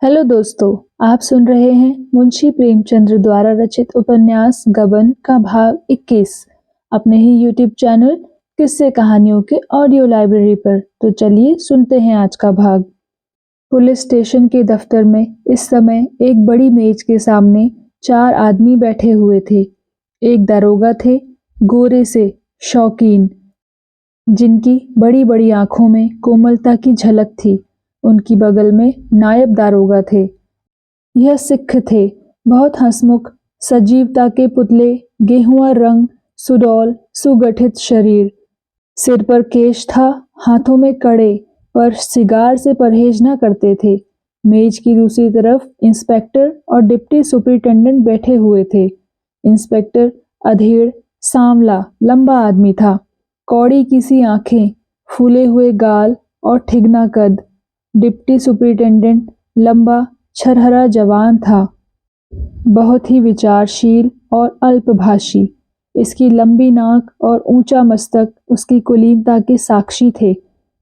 Hello दोस्तों, आप सुन रहे हैं मुंशी प्रेमचंद्र द्वारा रचित उपन्यास गबन का भाग 21 अपने ही यूट्यूब चैनल किस्से कहानियों के ऑडियो लाइब्रेरी पर। तो चलिए सुनते हैं आज का भाग। पुलिस स्टेशन के दफ्तर में इस समय एक बड़ी मेज के सामने 4 आदमी बैठे हुए थे। एक दारोगा थे, गोरे से, शौकीन, जिनकी बड़ी बड़ी आंखों में कोमलता की झलक थी। उनकी बगल में नायब दारोगा थे। यह सिख थे, बहुत हंसमुख, सजीवता के पुतले, गेहुआ रंग, सुडौल, सुगठित शरीर। सिर पर केश था, हाथों में कड़े, पर सिगार से परहेज न करते थे। मेज की दूसरी तरफ इंस्पेक्टर और डिप्टी सुपरिटेंडेंट बैठे हुए थे। इंस्पेक्टर अधेड़, सांवला, लंबा आदमी था। कौड़ी की सी आंखें, फूले हुए गाल और ठिगना कद। डिप्टी सुपरिटेंडेंट लंबा, छरहरा जवान था, बहुत ही विचारशील और अल्पभाषी। इसकी लंबी नाक और ऊंचा मस्तक उसकी कुलीनता के साक्षी थे।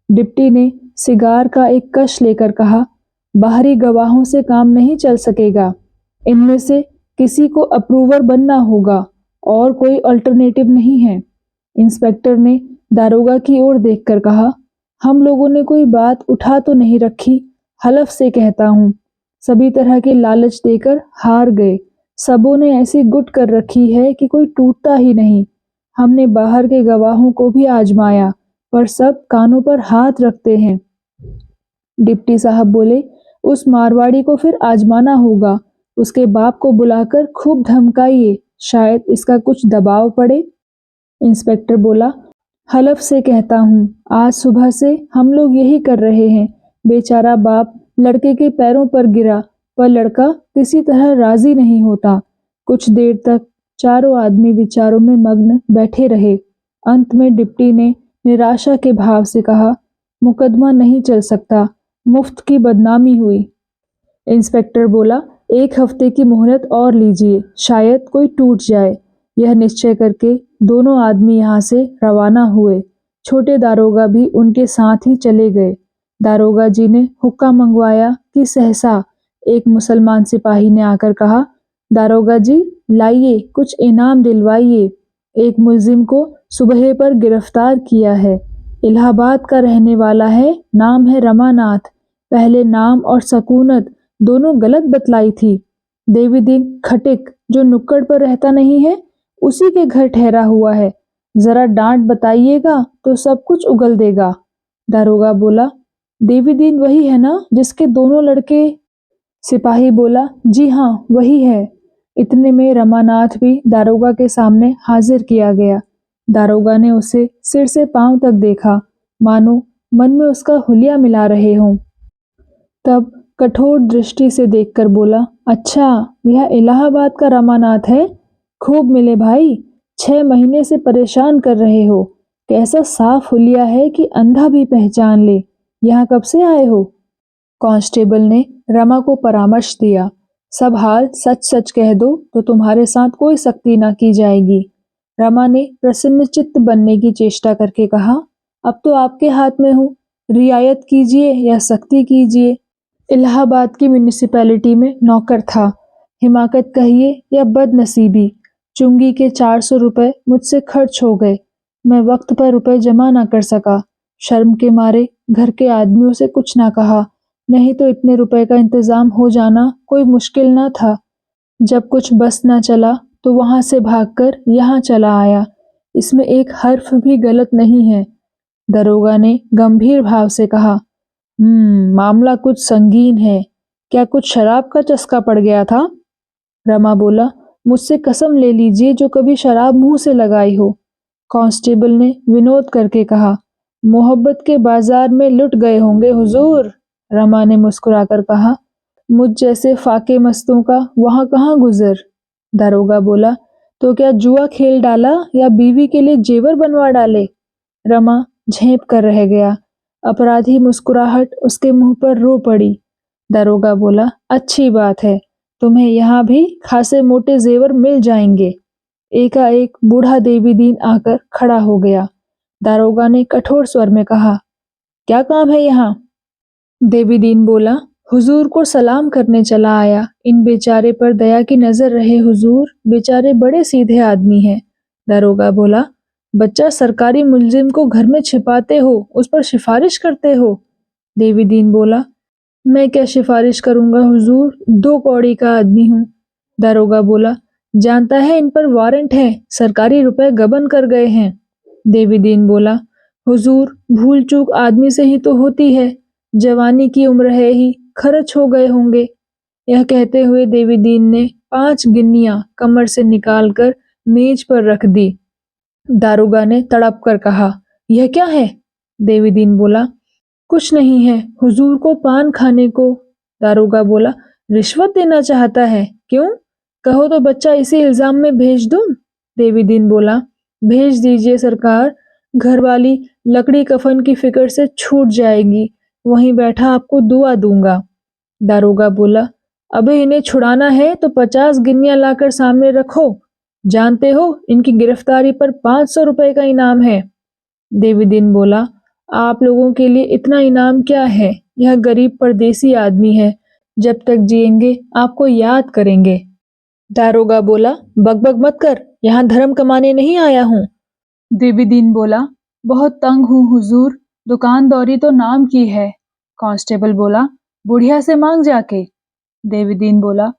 डिप्टी ने सिगार का एक कश लेकर कहा, बाहरी गवाहों से काम नहीं चल सकेगा। इनमें से किसी को अप्रूवर बनना होगा और कोई अल्टरनेटिव नहीं है। इंस्पेक्टर ने दारोगा की ओर देखकर कहा, हम लोगों ने कोई बात उठा तो नहीं रखी, हलफ से कहता हूँ। सभी तरह के लालच देकर हार गए। सबों ने ऐसी गुट कर रखी है कि कोई टूटता ही नहीं। हमने बाहर के गवाहों को भी आजमाया, पर सब कानों पर हाथ रखते हैं। डिप्टी साहब बोले, उस मारवाड़ी को फिर आजमाना होगा। उसके बाप को बुलाकर खूब धमकाइए, शायद इसका कुछ दबाव पड़े। इंस्पेक्टर बोला, हलफ से कहता हूँ, आज सुबह से हम लोग यही कर रहे हैं। बेचारा बाप लड़के के पैरों पर गिरा, पर लड़का किसी तरह राजी नहीं होता। कुछ देर तक चारों आदमी विचारों में मग्न बैठे रहे। अंत में डिप्टी ने निराशा के भाव से कहा, मुकदमा नहीं चल सकता, मुफ्त की बदनामी हुई। इंस्पेक्टर बोला, 1 हफ्ते की मोहलत और लीजिए, शायद कोई टूट जाए। यह निश्चय करके दोनों आदमी यहाँ से रवाना हुए। छोटे दारोगा भी उनके साथ ही चले गए। दारोगा जी ने हुक्का मंगवाया कि सहसा एक मुसलमान सिपाही ने आकर कहा, दारोगा जी लाइए, कुछ इनाम दिलवाइए। एक मुलजिम को सुबह पर गिरफ्तार किया है। इलाहाबाद का रहने वाला है, नाम है रमानाथ। पहले नाम और सकूनत दोनों गलत बतलाई थी। देवीदीन खटिक जो नुक्कड़ पर रहता नहीं है, उसी के घर ठहरा हुआ है। जरा डांट बताइएगा तो सब कुछ उगल देगा। दारोगा बोला, देवीदीन वही है ना जिसके दोनों लड़के? सिपाही बोला, जी हाँ वही है। इतने में रमानाथ भी दारोगा के सामने हाजिर किया गया। दारोगा ने उसे सिर से पांव तक देखा, मानो मन में उसका हुलिया मिला रहे हों। तब कठोर दृष्टि से देखकर बोला, अच्छा यह इलाहाबाद का रमानाथ है? खूब मिले भाई, 6 महीने से परेशान कर रहे हो। कैसा साफ हुलिया है कि अंधा भी पहचान ले। यहाँ कब से आए हो? कांस्टेबल ने रमा को परामर्श दिया, सब हाल सच सच कह दो तो तुम्हारे साथ कोई सख्ती ना की जाएगी। रमा ने प्रसन्न चित्त बनने की चेष्टा करके कहा, अब तो आपके हाथ में हूँ, रियायत कीजिए या सख्ती कीजिए। इलाहाबाद की म्यूनिसिपैलिटी में नौकर था। हिमाकत कहिए या बदनसीबी, चुंगी के 400 रुपए मुझसे खर्च हो गए। मैं वक्त पर रुपए जमा ना कर सका। शर्म के मारे घर के आदमियों से कुछ ना कहा, नहीं तो इतने रुपए का इंतजाम हो जाना कोई मुश्किल ना था। जब कुछ बस ना चला तो वहां से भागकर यहाँ चला आया। इसमें एक हर्फ भी गलत नहीं है। दरोगा ने गंभीर भाव से कहा, मामला कुछ संगीन है। क्या कुछ शराब का चस्का पड़ गया था? रमा बोला, मुझसे कसम ले लीजिए जो कभी शराब मुंह से लगाई हो। कांस्टेबल ने विनोद करके कहा, मोहब्बत के बाजार में लुट गए होंगे हुजूर। रमा ने मुस्कुराकर कहा, मुझ जैसे फाके मस्तों का वहां कहाँ गुजर। दारोगा बोला, तो क्या जुआ खेल डाला या बीवी के लिए जेवर बनवा डाले? रमा झेप कर रह गया। अपराधी मुस्कुराहट उसके मुंह पर रो पड़ी। दारोगा बोला, अच्छी बात है, तुम्हें यहाँ भी खासे मोटे जेवर मिल जाएंगे। एकाएक बूढ़ा देवीदीन आकर खड़ा हो गया। दारोगा ने कठोर स्वर में कहा, क्या काम है यहाँ? देवीदीन बोला, हुजूर को सलाम करने चला आया। इन बेचारे पर दया की नजर रहे हुजूर, बेचारे बड़े सीधे आदमी हैं। दारोगा बोला, बच्चा सरकारी मुलजिम को घर में छिपाते हो, उस पर सिफारिश करते हो। देवी दीन बोला, मैं क्या सिफारिश करूंगा हुजूर, 2 कौड़ी का आदमी हूँ। दारोगा बोला, जानता है इन पर वारंट है, सरकारी रुपए गबन कर गए हैं। देवी दीन बोला, हुजूर भूल चूक आदमी से ही तो होती है, जवानी की उम्र है ही, खर्च हो गए होंगे। यह कहते हुए देवी दीन ने 5 गिन्नियां कमर से निकालकर मेज पर रख दी। दारोगा ने तड़प कर कहा, यह क्या है? देवी दीन बोला, कुछ नहीं है, हुजूर को पान खाने को। दारोगा बोला, रिश्वत देना चाहता है, क्यों? कहो तो बच्चा इसी इल्जाम में भेज दूं। देवी दीन बोला, भेज दीजिए सरकार, घरवाली लकड़ी कफन की फिक्र से छूट जाएगी, वहीं बैठा आपको दुआ दूंगा। दारोगा बोला, अबे इन्हें छुड़ाना है तो 50 गिन्नियां लाकर सामने रखो, जानते हो इनकी गिरफ्तारी पर 500 रुपए का इनाम है। देवी दीन बोला, आप लोगों के लिए इतना इनाम क्या है, यह गरीब परदेसी आदमी है, जब तक जिएंगे आपको याद करेंगे। दारोगा बोला, बकबक मत कर, यहाँ धर्म कमाने नहीं आया हूँ। देवी दीन बोला, बहुत तंग हूँ हुजूर, दुकानदौरी तो नाम की है। कांस्टेबल बोला, बुढ़िया से मांग जाके। देवी दीन बोला,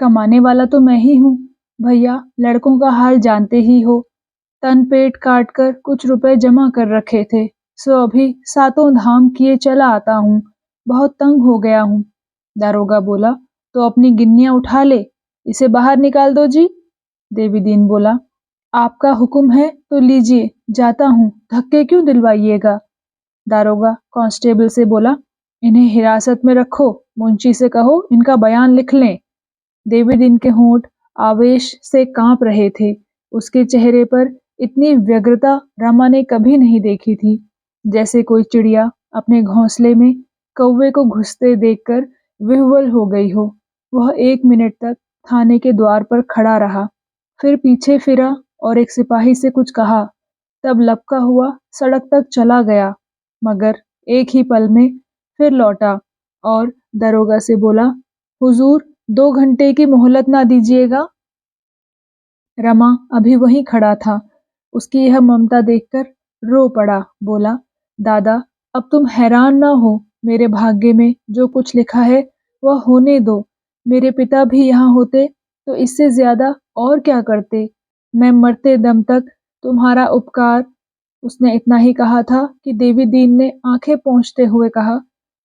कमाने वाला तो मैं ही हूँ भैया, लड़कों का हाल जानते ही हो, तन पेट काट कर कुछ रुपए जमा कर रखे थे, सो अभी 7 धाम किए चला आता हूँ, बहुत तंग हो गया हूँ। दारोगा बोला, तो अपनी गिन्नियां उठा ले, इसे बाहर निकाल दो जी। देवी दीन बोला, आपका हुक्म है तो लीजिए, जाता हूँ, धक्के क्यों दिलवाइएगा। दारोगा कांस्टेबल से बोला, इन्हें हिरासत में रखो, मुंशी से कहो इनका बयान लिख लें। देवी दीन के होंठ आवेश से कांप रहे थे, उसके चेहरे पर इतनी व्यग्रता रमा ने कभी नहीं देखी थी, जैसे कोई चिड़िया अपने घोंसले में कौवे को घुसते देखकर विह्वल हो गई हो। वह 1 मिनट तक थाने के द्वार पर खड़ा रहा, फिर पीछे फिरा और एक सिपाही से कुछ कहा, तब लपका हुआ सड़क तक चला गया, मगर एक ही पल में फिर लौटा और दरोगा से बोला, हुजूर 2 घंटे की मोहलत ना दीजिएगा। रमा अभी वहीं खड़ा था, उसकी यह ममता देखकर रो पड़ा, बोला, दादा अब तुम हैरान ना हो, मेरे भाग्य में जो कुछ लिखा है वह होने दो, मेरे पिता भी यहाँ होते तो इससे ज्यादा और क्या करते, मैं मरते दम तक तुम्हारा उपकार। उसने इतना ही कहा था कि देवी दीन ने आंखें पोंछते हुए कहा,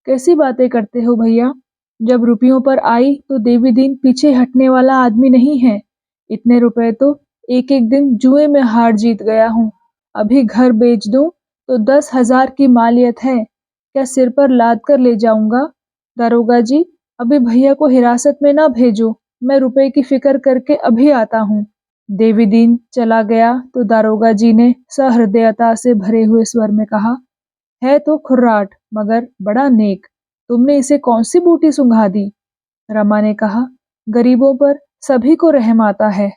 कैसी बातें करते हो भैया, जब रुपयों पर आई तो देवी दीन पीछे हटने वाला आदमी नहीं है, इतने रुपए तो एक एक दिन जुए में हार जीत गया हूँ, अभी घर बेच दूं तो 10,000 की मालियत है, क्या सिर पर लाद कर ले जाऊंगा। दारोगा जी अभी भैया को हिरासत में ना भेजो, मैं रुपए की फिक्र करके अभी आता हूँ। देवी दीन चला गया तो दारोगा जी ने सहृदयता से भरे हुए स्वर में कहा, है तो खुर्राट मगर बड़ा नेक, तुमने इसे कौन सी बूटी सुंघा दी। रमा ने कहा, गरीबों पर सभी को रहम आता है।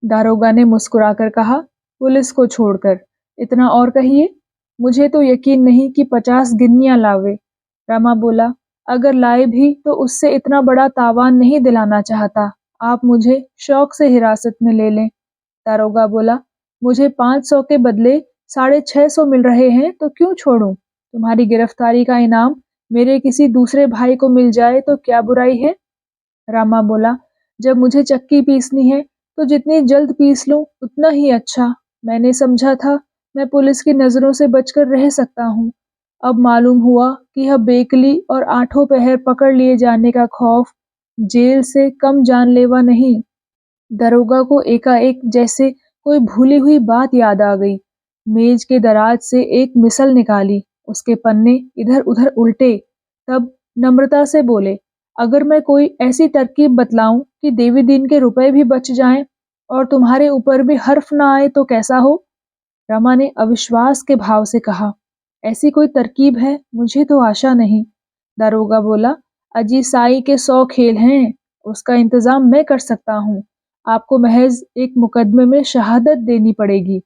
दारोगा ने मुस्कुराकर कहा, पुलिस को छोड़कर, इतना और कहिए, मुझे तो यकीन नहीं कि 50 गिन्नियां लावे। रमा बोला, अगर लाए भी तो उससे इतना बड़ा तावान नहीं दिलाना चाहता, आप मुझे शौक से हिरासत में ले लें। दारोगा बोला, मुझे 500 के बदले 650 मिल रहे हैं तो क्यों छोड़ूं, तुम्हारी गिरफ्तारी का इनाम मेरे किसी दूसरे भाई को मिल जाए तो क्या बुराई है। रामा बोला, जब मुझे चक्की पीसनी है तो जितनी जल्द पीस लूं उतना ही अच्छा, मैंने समझा था मैं पुलिस की नजरों से बचकर रह सकता हूँ, अब मालूम हुआ कि यह बेकली और आठों पहर पकड़ लिए जाने का खौफ जेल से कम जानलेवा नहीं। दरोगा को एकाएक जैसे कोई भूली हुई बात याद आ गई, मेज के दराज से एक मिसल निकाली, उसके पन्ने इधर उधर उल्टे, तब नम्रता से बोले, अगर मैं कोई ऐसी तरकीब बतलाऊं कि देवी दीन के रुपए भी बच जाएं और तुम्हारे ऊपर भी हर्फ ना आए तो कैसा हो। रमा ने अविश्वास के भाव से कहा, ऐसी कोई तरकीब है, मुझे तो आशा नहीं। दारोगा बोला, अजी साई के 100 खेल हैं, उसका इंतजाम मैं कर सकता हूँ, आपको महज एक मुकदमे में शहादत देनी पड़ेगी।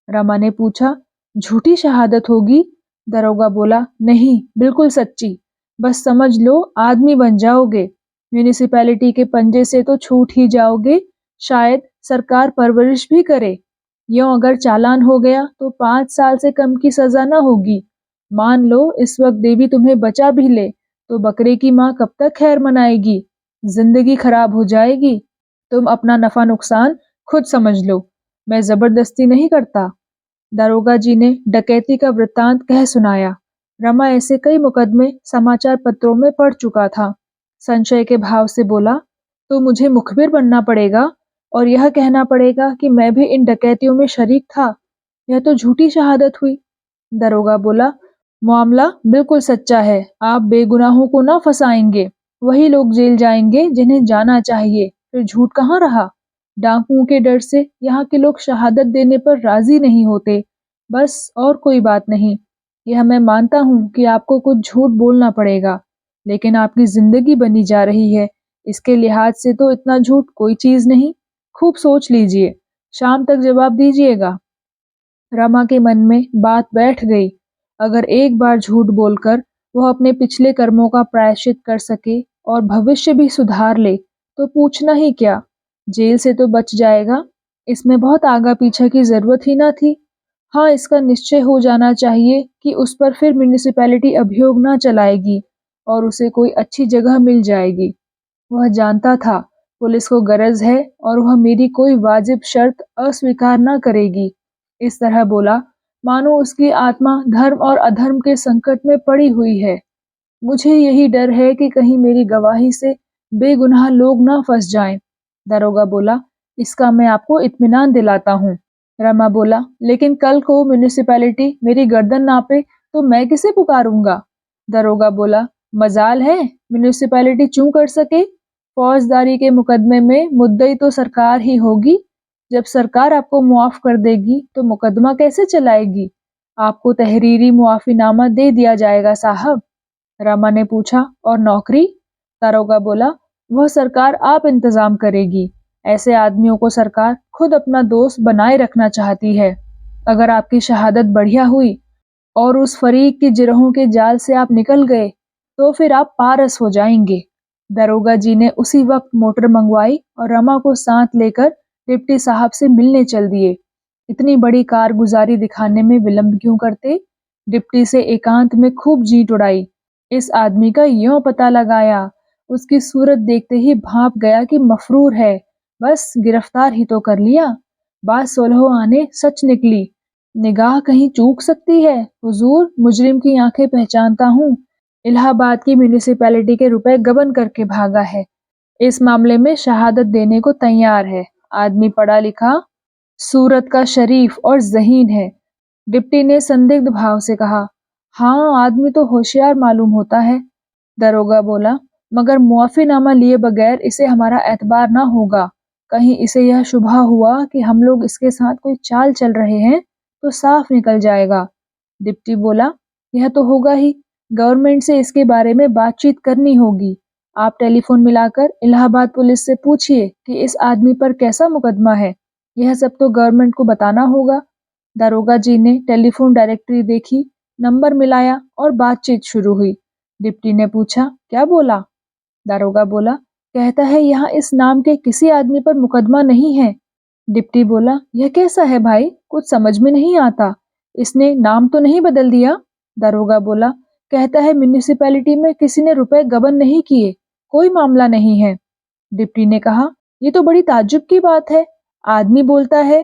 रमा ने पूछा, झूठी शहादत होगी। दरोगा बोला, नहीं बिल्कुल सच्ची, बस समझ लो आदमी बन जाओगे, म्यूनिसिपैलिटी के पंजे से तो छूट ही जाओगे, शायद सरकार परवरिश भी करे। यूं अगर चालान हो गया तो 5 साल से कम की सजा ना होगी। मान लो इस वक्त देवी तुम्हें बचा भी ले तो बकरे की माँ कब तक खैर मनाएगी, जिंदगी खराब हो जाएगी। तुम अपना नफा नुकसान खुद समझ लो, मैं जबरदस्ती नहीं करता। दारोगा जी ने डकैती का वृत्तांत कह सुनाया। रमा ऐसे कई मुकदमे समाचार पत्रों में पढ़ चुका था। संशय के भाव से बोला, तो मुझे मुखबिर बनना पड़ेगा और यह कहना पड़ेगा कि मैं भी इन डकैतियों में शरीक था। यह तो झूठी शहादत हुई। दरोगा बोला, मामला बिल्कुल सच्चा है, आप बेगुनाहों को ना फंसाएंगे। वही लोग जेल जाएंगे जिन्हें जाना चाहिए, फिर झूठ कहाँ रहा। डाकुओं के डर से यहाँ के लोग शहादत देने पर राजी नहीं होते, बस और कोई बात नहीं। यह मैं मानता हूँ कि आपको कुछ झूठ बोलना पड़ेगा, लेकिन आपकी जिंदगी बनी जा रही है, इसके लिहाज से तो इतना झूठ कोई चीज नहीं। खूब सोच लीजिए, शाम तक जवाब दीजिएगा। रमा के मन में बात बैठ गई। अगर एक बार झूठ बोलकर वह अपने पिछले कर्मों का प्रायश्चित कर सके और भविष्य भी सुधार ले तो पूछना ही क्या, जेल से तो बच जाएगा। इसमें बहुत आगा पीछा की जरूरत ही ना थी। हाँ, इसका निश्चय हो जाना चाहिए कि उस पर फिर म्यूनिसिपैलिटी अभियोग ना चलाएगी और उसे कोई अच्छी जगह मिल जाएगी। वह जानता था पुलिस को गरज है और वह मेरी कोई वाजिब शर्त अस्वीकार न करेगी। इस तरह बोला मानो उसकी आत्मा धर्म और अधर्म के संकट में पड़ी हुई है। मुझे यही डर है कि कहीं मेरी गवाही से बेगुनाह लोग ना फंस जाएं। दरोगा बोला, इसका मैं आपको इत्मीनान दिलाता हूँ। रमा बोला, लेकिन कल को म्यूनिसिपैलिटी मेरी गर्दन नापे तो मैं किसे पुकारूंगा। दरोगा बोला, मजाल है म्यूनिसिपैलिटी चूं कर सके, फौजदारी के मुकदमे में मुद्दई तो सरकार ही होगी। जब सरकार आपको मुआफ कर देगी तो मुकदमा कैसे चलाएगी। आपको तहरीरी मुआफीनामा दे दिया जाएगा साहब। रमा ने पूछा, और नौकरी। दारोगा बोला, वह सरकार आप इंतजाम करेगी। ऐसे आदमियों को सरकार खुद अपना दोस्त बनाए रखना चाहती है। अगर आपकी शहादत बढ़िया हुई और उस फरीक के जिरहों के जाल से आप निकल गए तो फिर आप पारस हो जाएंगे। दरोगा जी ने उसी वक्त मोटर मंगवाई और रमा को साथ लेकर डिप्टी साहब से मिलने चल दिए। इतनी बड़ी कारगुजारी दिखाने में विलंब क्यों करते। डिप्टी से एकांत में खूब जीट उड़ाई। इस आदमी का यों पता लगाया, उसकी सूरत देखते ही भांप गया कि मफरूर है, बस गिरफ्तार ही तो कर लिया। बात सोलह आने सच निकली। निगाह कहीं चूक सकती है हुजूर, मुजरिम की आंखें पहचानता हूँ। इलाहाबाद की म्यूनिसिपैलिटी के रुपए गबन करके भागा है। इस मामले में शहादत देने को तैयार है। आदमी पढ़ा लिखा, सूरत का शरीफ और ज़हीन है। डिप्टी ने संदिग्ध भाव से कहा, हाँ आदमी तो होशियार मालूम होता है। दरोगा बोला, मगर मुआफीनामा लिए बगैर इसे हमारा एतबार ना होगा। कहीं इसे यह शुबहा हुआ कि हम लोग इसके साथ कोई चाल चल रहे हैं तो साफ निकल जाएगा। डिप्टी बोला, यह तो होगा ही, गवर्नमेंट से इसके बारे में बातचीत करनी होगी। आप टेलीफोन मिलाकर इलाहाबाद पुलिस से पूछिए कि इस आदमी पर कैसा मुकदमा है। यह सब तो गवर्नमेंट को बताना होगा। दारोगा जी ने टेलीफोन डायरेक्टरी देखी, नंबर मिलाया और बातचीत शुरू हुई। डिप्टी ने पूछा, क्या बोला। दारोगा बोला, कहता है यहाँ इस नाम के किसी आदमी पर मुकदमा नहीं है। डिप्टी बोला, यह कैसा है भाई, कुछ समझ में नहीं आता। इसने नाम तो नहीं बदल दिया। दारोगा बोला, कहता है म्यूनिसिपैलिटी में किसी ने रुपए गबन नहीं किए, कोई मामला नहीं है। डिप्टी ने कहा, ये तो बड़ी ताज्जुब की बात है। आदमी बोलता है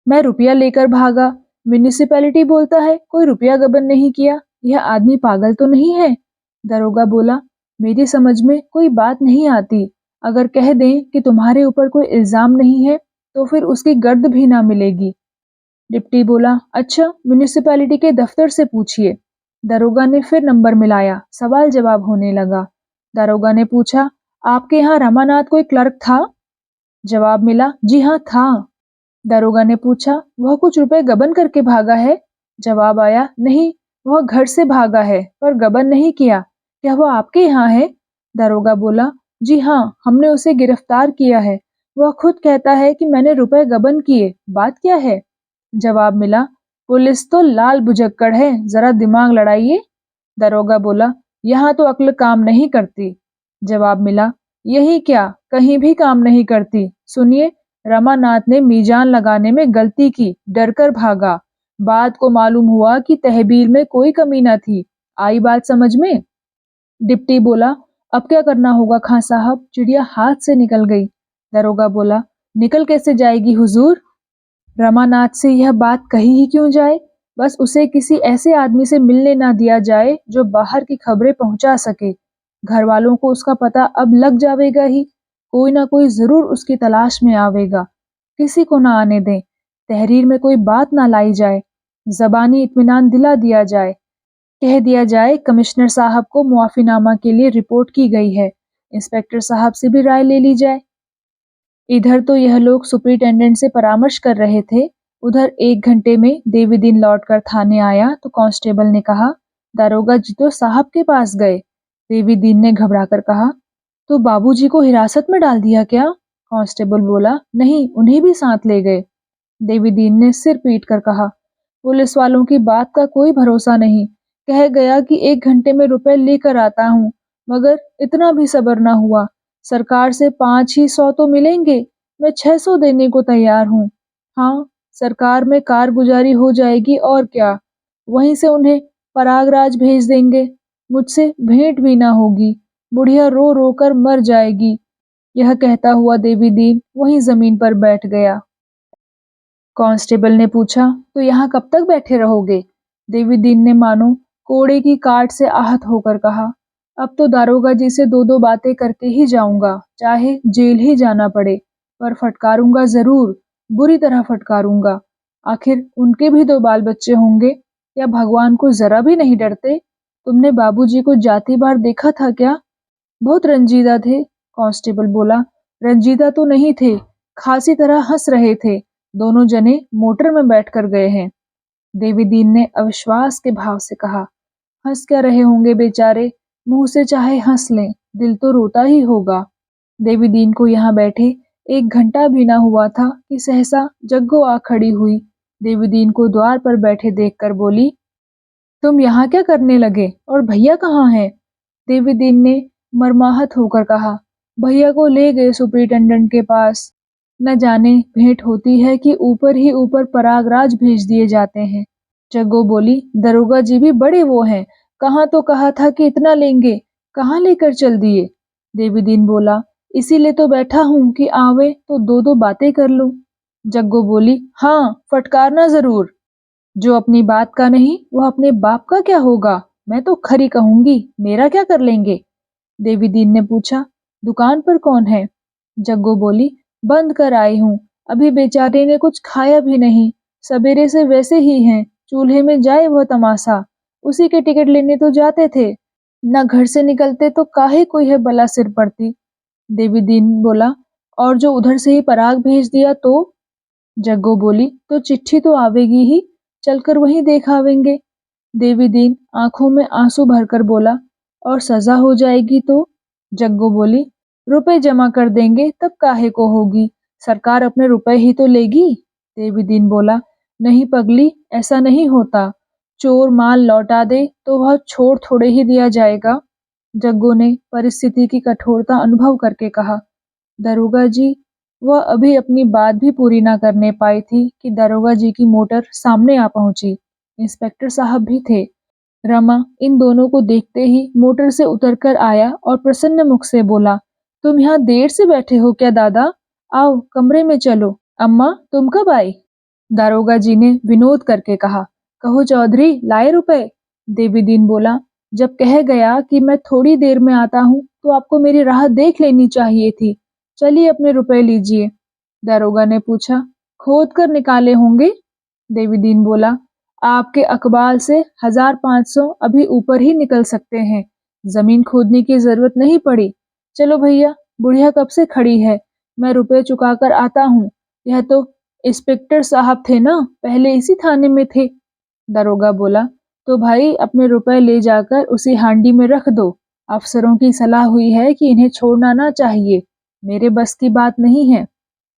मैं रुपया लेकर भागा, म्यूनिसिपैलिटी बोलता है कोई रुपया गबन नहीं किया। यह आदमी पागल तो नहीं है। दरोगा बोला, मेरी समझ में कोई बात नहीं आती। अगर कह दें कि तुम्हारे ऊपर कोई इल्जाम नहीं है तो फिर उसकी गर्द भी ना मिलेगी। डिप्टी बोला, अच्छा म्यूनिसिपैलिटी के दफ्तर से पूछिए। दरोगा ने फिर नंबर मिलाया, सवाल जवाब होने लगा। दरोगा ने पूछा, आपके यहाँ रमानाथ कोई क्लर्क था। जवाब मिला, जी हाँ था। दरोगा ने पूछा, वह कुछ रुपए गबन करके भागा है। जवाब आया, नहीं, वह घर से भागा है पर गबन नहीं किया। क्या वह आपके यहाँ है। दरोगा बोला, जी हाँ, हमने उसे गिरफ्तार किया है। वह खुद कहता है कि मैंने रुपए गबन किए, बात क्या है। जवाब मिला, पुलिस तो लाल बुझक्कड़ है, जरा दिमाग लड़ाइए। दरोगा बोला, यहाँ तो अक्ल काम नहीं करती। जवाब मिला, यही क्या, कहीं भी काम नहीं करती। सुनिए, रमानाथ ने मीजान लगाने में गलती की, डरकर भागा। बाद को मालूम हुआ कि तहवील में कोई कमी न थी। आई बात समझ में? डिप्टी बोला, अब क्या करना होगा खां साहब, चिड़िया हाथ से निकल गई। दरोगा बोला, निकल कैसे जाएगी हुजूर? रमानाथ से यह बात कही ही क्यों जाए? बस उसे किसी ऐसे आदमी से मिलने ना दिया जाए जो बाहर की खबरें पहुंचा सके। घर वालों को उसका पता अब लग जावेगा ही। कोई ना कोई जरूर उसकी तलाश में आवेगा। किसी को ना आने दें। तहरीर में कोई बात ना लाई जाए। जबानी इत्मीनान दिला दिया जाए। कह दिया जाए कमिश्नर साहब को मुआफीनामा के लिए रिपोर्ट की गई है। इंस्पेक्टर साहब से भी राय ले ली जाए। इधर तो यह लोग सुपरिटेंडेंट से परामर्श कर रहे थे। उधर 1 घंटे में देवीदीन लौटकर थाने आया तो कांस्टेबल ने कहा, दारोगा जी तो साहब के पास गए। देवीदीन ने घबराकर कहा, तो बाबूजी को हिरासत में डाल दिया क्या? कांस्टेबल बोला, नहीं, उन्हें भी साथ ले गए। देवीदीन ने सिर पीट कर कहा, पुलिस वालों की बात का कोई भरोसा नहीं। कह गया कि 1 घंटे में रुपए लेकर आता हूँ, मगर इतना भी सब्र न हुआ। सरकार से 5 ही 100 तो मिलेंगे, मैं 600 देने को तैयार हूँ। हाँ, सरकार में कारगुजारी हो जाएगी और क्या। वहीं से उन्हें प्रयागराज भेज देंगे। मुझसे भेंट भी ना होगी। बुढ़िया रो रो कर मर जाएगी। यह कहता हुआ देवीदीन वहीं जमीन पर बैठ गया। कांस्टेबल ने पूछा, तो यहाँ कब तक बैठे रहोगे? देवीदीन ने मानो कोड़े की काट से आहत होकर कहा, अब तो दारोगा जी से 2-2 बातें करके ही जाऊंगा, चाहे जेल ही जाना पड़े, पर फटकारूंगा जरूर, बुरी तरह फटकारूंगा। आखिर उनके भी 2 बाल बच्चे होंगे, या भगवान को जरा भी नहीं डरते? तुमने बाबूजी को जाती बार देखा था क्या? बहुत रंजीदा थे। कांस्टेबल बोला, रंजीदा तो नहीं थे, खासी तरह हंस रहे थे। दोनों जने मोटर में बैठकर गए हैं। देवीदीन ने अविश्वास के भाव से कहा, हंस क्या रहे होंगे बेचारे, मुंह से चाहे हंस लें, दिल तो रोता ही होगा। देवीदीन को यहाँ बैठे 1 घंटा भी ना हुआ था कि सहसा जग्गो आ खड़ी हुई। देवीदीन को द्वार पर बैठे देखकर बोली, तुम यहाँ क्या करने लगे और भैया कहाँ हैं? देवीदीन ने मर्माहत होकर कहा, भैया को ले गए सुपरिटेंडेंट के पास। न जाने भेंट होती है कि ऊपर ही ऊपर प्रयागराज भेज दिए जाते हैं। जग्गो बोली, दरोगा जी भी बड़े वो हैं, कहाँ तो कहा था कि इतना लेंगे, कहाँ लेकर चल दिए। देवीदीन बोला, इसीलिए तो बैठा हूँ कि आवे तो 2-2 बातें कर लूं। जग्गो बोली, हाँ, फटकारना जरूर। जो अपनी बात का नहीं वह अपने बाप का क्या होगा? मैं तो खरी कहूंगी, मेरा क्या कर लेंगे? देवीदीन ने पूछा, दुकान पर कौन है? जग्गो बोली, बंद कर आई हूँ, अभी बेचारे ने कुछ खाया भी नहीं, सवेरे से वैसे ही हैं, चूल्हे में जाए वह तमाशा। उसी के टिकट लेने तो जाते थे, न घर से निकलते तो काहे कोई है बला सिर पड़ती। देवीदीन बोला, और जो उधर से ही पराग भेज दिया तो? जग्गो बोली, तो चिट्ठी तो आवेगी ही, चलकर वहीं देख आवेंगे। देवीदीन आंखों में आंसू भरकर बोला, और सजा हो जाएगी तो? जग्गो बोली, रुपए जमा कर देंगे तब काहे को होगी, सरकार अपने रुपए ही तो लेगी। देवीदीन बोला, नहीं पगली, ऐसा नहीं होता। चोर माल लौटा दे तो वह छोड़ थोड़े ही दिया जाएगा। जग्गो ने परिस्थिति की कठोरता अनुभव करके कहा, दरोगा जी, वह अभी अपनी बात भी पूरी ना करने पाई थी कि दरोगा जी की मोटर सामने आ पहुंची। इंस्पेक्टर साहब भी थे। रमा इन दोनों को देखते ही मोटर से उतरकर आया और प्रसन्न मुख से बोला, तुम यहाँ देर से बैठे हो क्या दादा? आओ कमरे में चलो। अम्मा, तुम कब आई? दारोगा जी ने विनोद करके कहा, कहो चौधरी, लाए रुपए? देवीदीन बोला, जब कह गया कि मैं थोड़ी देर में आता हूँ तो आपको मेरी राह देख लेनी चाहिए थी। चलिए अपने रुपए लीजिए। दारोगा ने पूछा, खोद कर निकाले होंगे? देवीदीन बोला, आपके अकबाल से 1500 अभी ऊपर ही निकल सकते हैं, जमीन खोदने की जरूरत नहीं पड़ी। चलो भैया, बुढ़िया कब से खड़ी है, मैं रुपए चुका कर आता हूँ। यह तो इंस्पेक्टर साहब थे ना, पहले इसी थाने में थे। दारोगा बोला, तो भाई अपने रुपए ले जाकर उसी हांडी में रख दो। अफसरों की सलाह हुई है कि इन्हें छोड़ना ना चाहिए, मेरे बस की बात नहीं है।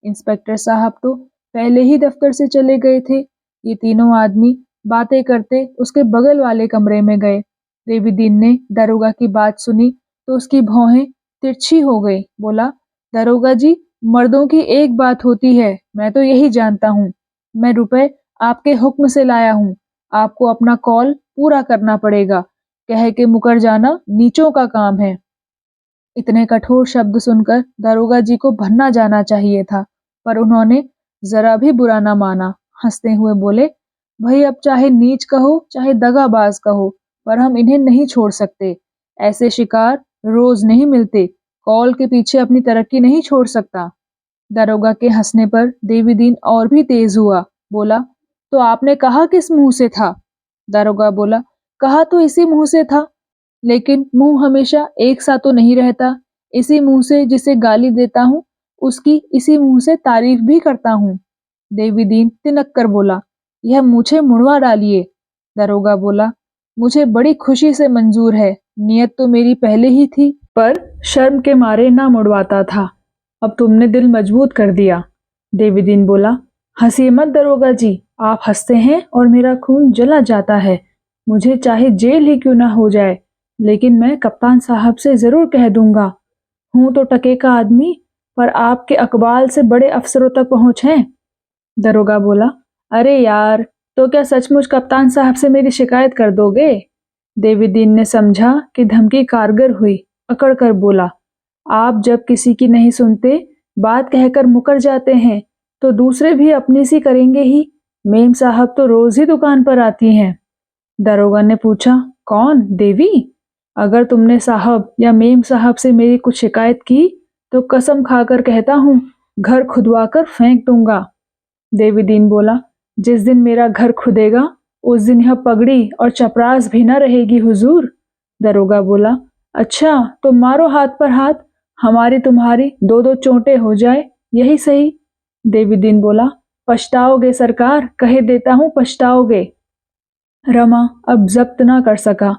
इंस्पेक्टर साहब तो पहले ही दफ्तर से चले गए थे। ये तीनों आदमी बातें करते उसके बगल वाले कमरे में गए। देवी दीन ने दरोगा की बात सुनी तो उसकी भौहें तिरछी हो गई। बोला, दरोगा जी, मर्दों की एक बात होती है, मैं तो यही जानता हूँ। मैं रुपए आपके हुक्म से लाया हूँ। आपको अपना कॉल पूरा करना पड़ेगा। कह के मुकर जाना नीचों का काम है। इतने कठोर शब्द सुनकर दरोगा जी को भन्ना जाना चाहिए था, पर उन्होंने जरा भी बुरा ना माना। हंसते हुए बोले, भाई अब चाहे नीच कहो चाहे दगाबाज कहो, पर हम इन्हें नहीं छोड़ सकते। ऐसे शिकार रोज नहीं मिलते। कॉल के पीछे अपनी तरक्की नहीं छोड़ सकता। दरोगा के हंसने पर देवी दीन और भी तेज हुआ। बोला, तो आपने कहा किस मुंह से था? दरोगा बोला, कहा तो इसी मुंह से था, लेकिन मुंह हमेशा एक सा तो नहीं रहता। इसी मुंह से जिसे गाली देता हूँ, उसकी इसी मुंह से तारीफ भी करता हूँ। देवी दीन तिनक कर बोला, यह मूछें मुड़वा डालिए। दरोगा बोला, मुझे बड़ी खुशी से मंजूर है। नियत तो मेरी पहले ही थी, पर शर्म के मारे ना मुड़वाता था। अब तुमने दिल मजबूत कर दिया। देवी दीन बोला, हंसिए मत दरोगा जी, आप हंसते हैं और मेरा खून जला जाता है। मुझे चाहे जेल ही क्यों ना हो जाए, लेकिन मैं कप्तान साहब से जरूर कह दूंगा। हूं तो टके का आदमी, पर आपके अकबाल से बड़े अफसरों तक पहुंच है। दरोगा बोला, अरे यार, तो क्या सचमुच कप्तान साहब से मेरी शिकायत कर दोगे? देवी दीन ने समझा कि धमकी कारगर हुई। अकड़ कर बोला, आप जब किसी की नहीं सुनते, बात कहकर मुकर जाते हैं, तो दूसरे भी अपनी सी करेंगे ही। मेम साहब तो रोज ही दुकान पर आती हैं। दरोगा ने पूछा, कौन, देवी? अगर तुमने साहब या मेम साहब से मेरी कुछ शिकायत की, तो कसम खाकर कहता हूँ, घर खुदवा कर फेंक दूंगा। देवी दीन बोला, जिस दिन मेरा घर खुदेगा, उस दिन यह पगड़ी और चपरास भी न रहेगी हुजूर। दरोगा बोला, अच्छा तो मारो हाथ पर हाथ, हमारी तुम्हारी दो दो चोटें हो जाए, यही सही। देवी दीन बोला, पछताओगे सरकार, कहे देता हूँ पछताओगे। रमा अब जब्त ना कर सका।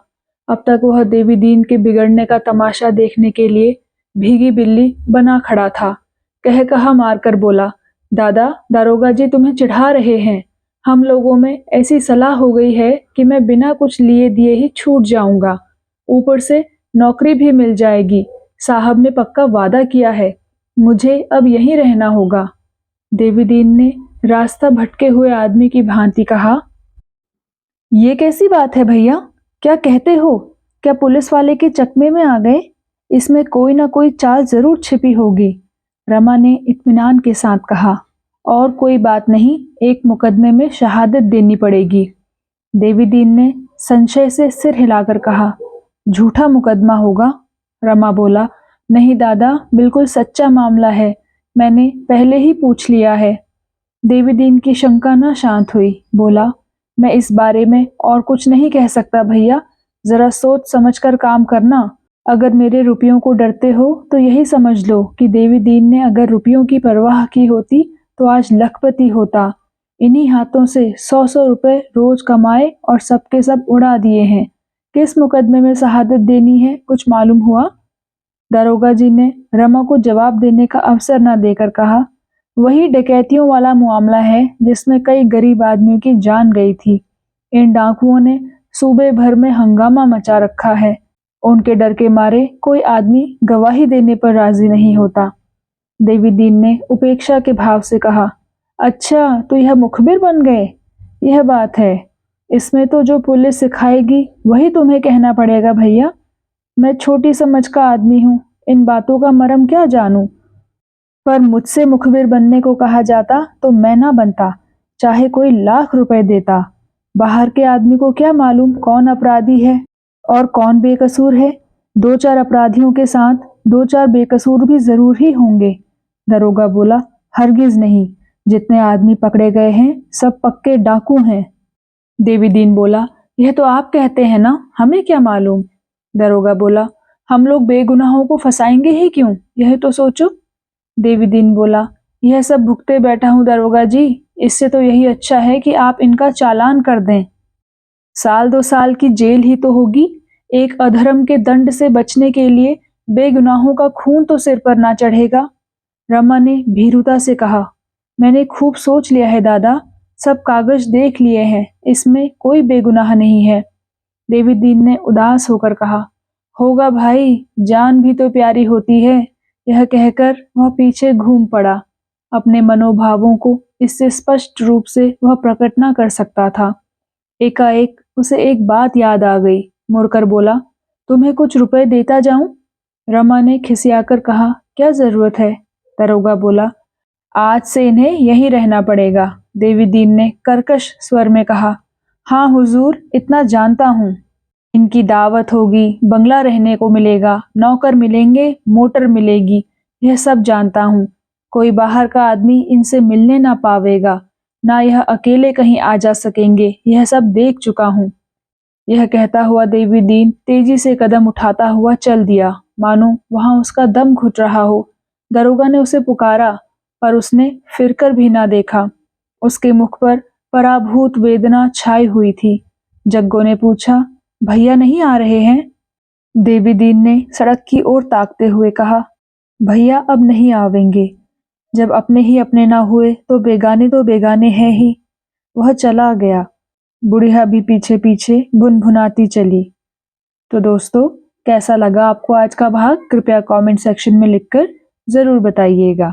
अब तक वह देवी दीन के बिगड़ने का तमाशा देखने के लिए भीगी बिल्ली बना खड़ा था। कह कहा मारकर बोला, दादा, दारोगा जी तुम्हें चिढ़ा रहे हैं। हम लोगों में ऐसी सलाह हो गई है कि मैं बिना कुछ लिए दिए ही छूट जाऊंगा। ऊपर से नौकरी भी मिल जाएगी। साहब ने पक्का वादा किया है। मुझे अब यहीं रहना होगा। देवी दीन ने रास्ता भटके हुए आदमी की भांति कहा, ये कैसी बात है भैया? क्या कहते हो? क्या पुलिस वाले के चकमे में आ गए? इसमें कोई ना कोई चाल जरूर छिपी होगी। रमा ने इत्मीनान के साथ कहा, और कोई बात नहीं, एक मुकदमे में शहादत देनी पड़ेगी। देवी दीन ने संशय से सिर हिलाकर कहा, झूठा मुकदमा होगा। रमा बोला, नहीं दादा, बिल्कुल सच्चा मामला है। मैंने पहले ही पूछ लिया है। देवी दीन की शंका न शांत हुई। बोला, मैं इस बारे में और कुछ नहीं कह सकता भैया, जरा सोच समझ कर काम करना। अगर मेरे रुपयों को डरते हो तो यही समझ लो कि देवी दीन ने अगर रुपयों की परवाह की होती तो आज लखपति होता। इन्हीं हाथों से 100-100 रुपए रोज कमाए और सबके सब उड़ा दिए हैं। किस मुकदमे में शहादत देनी है, कुछ मालूम हुआ? दरोगा जी ने रमा को जवाब देने का अवसर न देकर कहा, वही डकैतियों वाला मामला है जिसमें कई गरीब आदमियों की जान गई थी। इन डाकुओं ने सूबे भर में हंगामा मचा रखा है। उनके डर के मारे कोई आदमी गवाही देने पर राजी नहीं होता। देवी दीन ने उपेक्षा के भाव से कहा, अच्छा तो यह मुखबिर बन गए? यह बात है। इसमें तो जो पुलिस सिखाएगी वही तुम्हें कहना पड़ेगा भैया। मैं छोटी समझ का आदमी हूँ, इन बातों का मर्म क्या जानूं। पर मुझसे मुखबिर बनने को कहा जाता तो मैं ना बनता, चाहे कोई लाख रुपए देता। बाहर के आदमी को क्या मालूम कौन अपराधी है और कौन बेकसूर है। दो चार अपराधियों के साथ दो चार बेकसूर भी जरूर ही होंगे। दरोगा बोला, हरगिज नहीं, जितने आदमी पकड़े गए हैं सब पक्के डाकू हैं। देवी दीन बोला, यह तो आप कहते हैं ना, हमें क्या मालूम। दरोगा बोला, हम लोग बेगुनाहों को फंसाएंगे ही क्यों, यह तो सोचो। देवी दीन बोला, यह सब भुगते बैठा हूं दरोगा जी, इससे तो यही अच्छा है कि आप इनका चालान कर दें। 1-2 साल की जेल ही तो होगी। एक अधर्म के दंड से बचने के लिए बेगुनाहों का खून तो सिर पर ना चढ़ेगा। रमा ने भीरुता से कहा, मैंने खूब सोच लिया है दादा, सब कागज देख लिए हैं, इसमें कोई बेगुनाह नहीं है। देवी दीन ने उदास होकर कहा, होगा भाई, जान भी तो प्यारी होती है। यह कहकर वह पीछे घूम पड़ा। अपने मनोभावों को इससे स्पष्ट रूप से वह प्रकट न कर सकता था। एकाएक उसे एक बात याद आ गई। मुड़कर बोला, तुम्हें कुछ रुपए देता जाऊं? रमा ने खिसियाकर कहा, क्या जरूरत है? दरोगा बोला, आज से इन्हें यहीं रहना पड़ेगा। देवी दीन ने कर्कश स्वर में कहा, हाँ हुजूर, इतना जानता हूँ। इनकी दावत होगी, बंगला रहने को मिलेगा, नौकर मिलेंगे, मोटर मिलेगी, यह सब जानता हूँ। कोई बाहर का आदमी इनसे मिलने ना पावेगा, ना यह अकेले कहीं आ जा सकेंगे, यह सब देख चुका हूँ। यह कहता हुआ देवी दीन तेजी से कदम उठाता हुआ चल दिया, मानो वहां उसका दम घुट रहा हो। दरोगा ने उसे पुकारा, पर उसने फिरकर भी ना देखा। उसके मुख पर पराभूत वेदना छाई हुई थी। जग्गो ने पूछा, भैया नहीं आ रहे हैं? देवी दीन ने सड़क की ओर ताकते हुए कहा, भैया अब नहीं आवेंगे। जब अपने ही अपने ना हुए तो बेगाने हैं ही। वह चला गया। बुढ़िया भी पीछे पीछे गुनगुनाती चली। तो दोस्तों, कैसा लगा आपको आज का भाग? कृपया कमेंट सेक्शन में लिखकर जरूर बताइएगा।